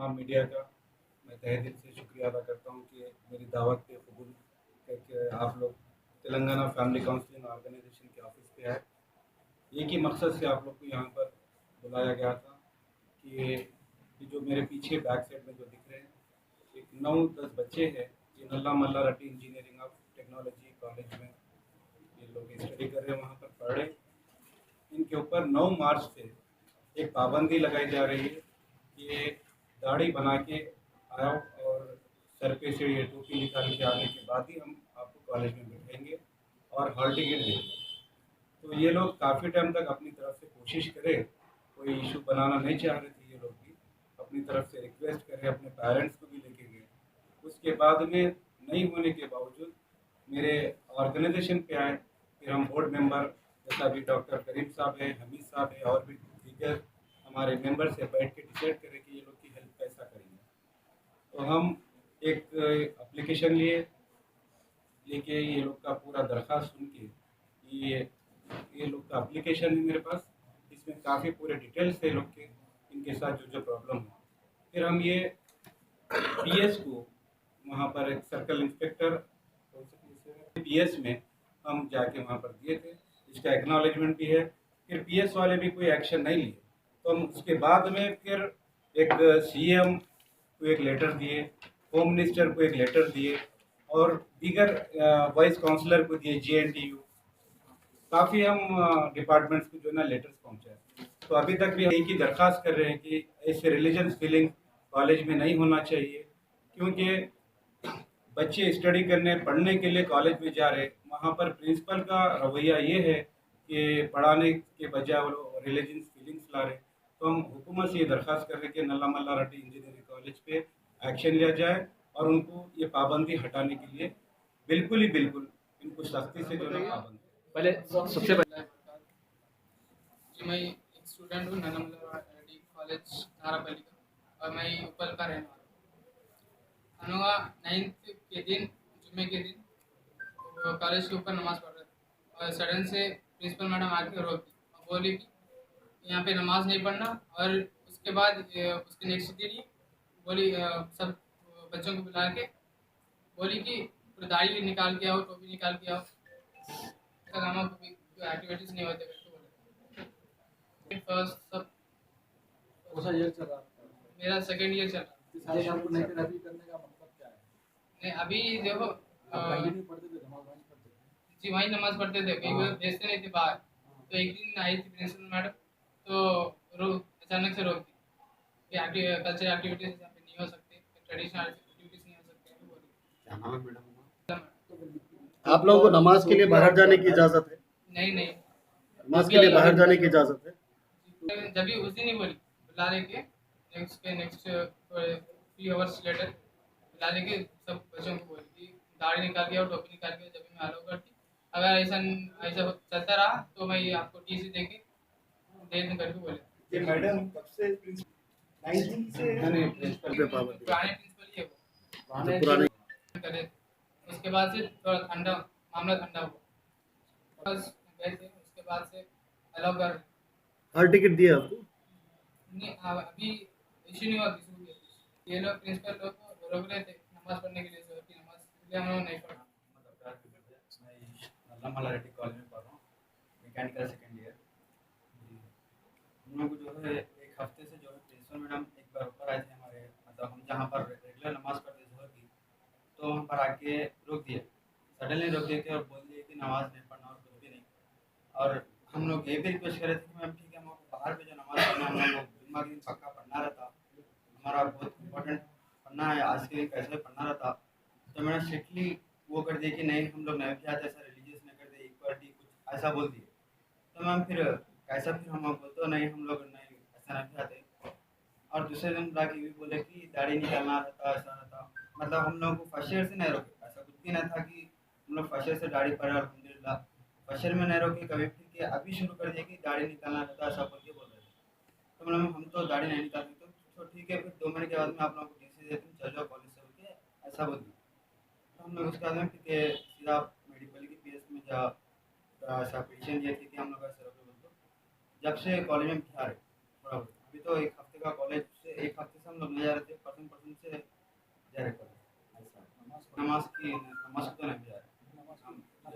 तमाम मीडिया का मैं तहे दिल से शुक्रिया अदा करता हूँ कि मेरी दावत पे कबूल करके आप लोग तेलंगाना फैमिली काउंसलिंग ऑर्गेनाइजेशन के ऑफिस पे आए। एक ही मकसद से आप लोग को यहाँ पर बुलाया गया था कि ये जो मेरे पीछे बैक साइड में जो दिख रहे हैं, एक 9-10 बच्चे हैं, ये नल्ला मल्ला रट्टी इंजीनियरिंग ऑफ टेक्नोलॉजी कॉलेज में ये लोग स्टडी कर रहे हैं, वहाँ पर पढ़ रहे हैं। इनके ऊपर 9 मार्च से एक पाबंदी लगाई जा रही है कि ये दाढ़ी बना के आओ और सर पे से ये टोपी निकाल के आने के बाद ही हम आपको कॉलेज में बैठाएंगे और हॉल टिकट देंगे। तो ये लोग काफ़ी टाइम तक अपनी तरफ से कोशिश करें, कोई इशू बनाना नहीं चाह रहे थे। ये लोग भी अपनी तरफ से रिक्वेस्ट करें, अपने पेरेंट्स को भी लेके गए। उसके बाद में नहीं होने के बावजूद मेरे ऑर्गेनाइजेशन पे आए। फिर हम बोर्ड मेंबर जैसा अभी डॉक्टर करीम साहब है, हमीद साहब है और भी दीगर हमारे मेंबर से बैठ के डिसाइड करें कि ये लोग की हेल्प कैसा करेंगे। तो हम एक एप्लीकेशन लेके ये लोग का पूरा दरख्वास्त सुन के ये लोग का एप्लीकेशन है मेरे पास। इसमें काफ़ी पूरे डिटेल्स है लोग के, इनके साथ जो जो प्रॉब्लम है। फिर हम ये पीएस को वहाँ पर एक सर्कल इंस्पेक्टर पीएस में हम जाके वहाँ पर दिए थे, इसका एक्नॉलेजमेंट भी है। फिर पीएस वाले भी कोई एक्शन नहीं लिए, तो हम उसके बाद में फिर एक सीएम को एक लेटर दिए, होम मिनिस्टर को एक लेटर दिए और दीगर वाइस काउंसलर को दिए, जेएनटीयू काफ़ी हम डिपार्टमेंट्स को जो है ना लेटर्स पहुँचाए। तो अभी तक भी हम एक ही दरख्वास्त कर रहे हैं कि ऐसे रिलीजन फीलिंग कॉलेज में नहीं होना चाहिए, क्योंकि बच्चे स्टडी करने पढ़ने के लिए कॉलेज में जा रहे हैं, वहाँ पर प्रिंसिपल का रवैया ये है कि पढ़ाने के बजाय वो रिलीजन फीलिंग्स ला रहे। तो हम हुकूमत से ये दरख्वास्त कर रहे हैं कि नल्ला मल्ला रट्टी इंजीनियरिंग कॉलेज पे एक्शन लिया जाए और उनको ये पाबंदी हटाने के लिए बिल्कुल इनको सख्ती से जो है पाबंदी। पहले सबसे पहले जी मैं एक स्टूडेंट हूँ नन्ना रेड्डी कॉलेज नारापल्ली का, और मैं उपल का रहने वाला हूँ। हम लोग 9th के दिन, जुम्मे के दिन कॉलेज के ऊपर नमाज़ पढ़ रहे थे और सडन से प्रिंसिपल मैडम आके रोक दी और बोली कि यहाँ पे नमाज नहीं पढ़ना। और उसके बाद उसके नेक्स्ट दिन ही बोली सब बच्चों को बुला के बोली कि पूरी दाढ़ी निकाल के आओ, टोपी निकाल के आओ, काम एक्टिविटीज़ नहीं होते करके बोले। फर्स्ट सब कौन सा ईयर चल रहा है? मेरा सेकेंड ईयर चल रहा है। इस साल आपको नहीं थेरेपी करने का मतलब क्या है? नहीं अभी देखो आप कंटिन्यू पढ़ते थे, नमाज वहीं पढ़ते थे? जी वहीं नमाज पढ़ते थे, कहीं हाँ। वो भेजते नहीं थे बाहर। तो एक दिन आई थी प्रिंसिपल मैडम, तो अचानक से रोक दी कि कल्चरल एक्टिविटीज यहाँ पे नहीं हो सकते, ट्रेडिशनल एक्टिविटीज नहीं हो सकते अभी बोली। क्या नाम है मैडम? आप लोगों को नमाज के लिए बाहर जाने की इजाजत है? नहीं नमाज के लिए बाहर जाने की इजाजत है? जब भी उस दिन ही बोली बुला लेके नेक्स्ट 3 आवर्स लेटर बुला लेके सब बच्चों को बोली कि दाढ़ी निकाल के और टोपी निकाल के जब भी मैं अलाउ करती, अगर ऐसा चलता रहा तो मैं आपको टीसी दे दूँ करके बोले। ये मैडम कब से 19 से प्रिंसिपल पे पाबंदी पुराने प्रिंसिपल ही है वो, तो पुराने करे। उसके बाद से थोड़ा मामला ठंडा हुआ, बस गए थे। उसके बाद से अलाउ कर हॉल टिकट दिया आपको? नहीं, अभी इश्यू नहीं हुआ किसी को भी। ये लोग प्रिंसिपल लोग को रोक रहे थे नमाज पढ़ने के लिए, जोर की नमाज, इसलिए हम लोग नहीं पढ़ा। मैं नल्ला मल्ला रेड्डी कॉलेज में पढ़ रहा हूँ, मैकेनिकल सेकेंड ईयर। हम लोग जो है एक हफ्ते से जो है प्रिंसिपल मैडम एक बार ऊपर आए थे हमारे, मतलब हम जहाँ पर रेगुलर नमाज पढ़ते थे जोहर की, तो हम पर आके रोक दिए, सडनली रोक दिए थे और बोल दिए कि नमाज नहीं पढ़ना और कुछ भी नहीं। और हम लोग ये भी रिक्वेस्ट कर रहे थे कि मैम ठीक है, हम आपको बाहर पे जो नमाज पढ़ना है हम लोग जुम्मा के दिन पक्का पढ़ना रहता, हमारा बहुत इंपॉर्टेंट पढ़ना है, आज के दिन कैसे पढ़ना रहता। तो मैंने स्ट्रिक्टली वो कर दिया कि नहीं हम लोग नहीं भी आते, ऐसा रिलीजियस नहीं करते, इक्वालिटी कुछ ऐसा बोल दिए। तो मैम फिर कैसा, फिर हम बोलते हो नहीं हम लोग नहीं ऐसा नहीं आते। और दूसरे दिन बुला के भी बोले कि दाढ़ी निकालना रहता, ऐसा रहता। मतलब हम लोग को फर्स्ट ईयर से नहीं रोके, ऐसा कुछ भी नहीं था कि हम लोग फर्स्ट ईयर से दाढ़ी पड़े अल्हम्दुलिल्लाह, फर्स्ट ईयर में नहीं रोके कभी, फिर कि अभी शुरू कर दिया कि दाढ़ी निकालना रहता, ऐसा बोल के बोल रहे थे। तो मतलब हम तो दाढ़ी नहीं निकाल सकते, तो ठीक है फिर 2 महीने के बाद में आप लोगों को टीसी देते हैं, चल जाओ कॉलेज से, बोल के ऐसा बोल दिया। तो हम लोग उसके बाद में फिर सीधा मेडिकल की पीएस में जा ऐसा पेशेंट ये थी कि हम लोग ऐसे रोके बोलते, जब से कॉलेज में बिठा रहे थोड़ा बहुत, अभी तो एक हफ्ते का कॉलेज से, एक हफ्ते से हम लोग ले जा रहे थे, पर्सन पर्सन से जा रहे थे। नमाज को तो नहीं जा रहे।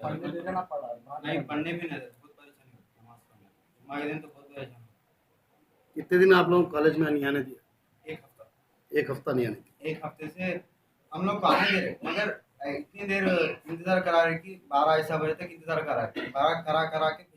पढ़ने देना ना पड़ा नहीं, पढ़ने भी नहीं देते, बहुत परेशानी होती है नमाज पढ़ने। जुम्मा के दिन तो बहुत परेशानी होती कितने दिन आप लोग कॉलेज में नहीं आने दिया? है। एक हफ्ता, एक हफ्ता नहीं आने दिया। एक हफ्ते से हम लोग को आने दे रहे, मगर इतनी देर इंतजार करा रहे कि 12 ऐसा बजे तक इंतजार करा रहे, 12 करा करा के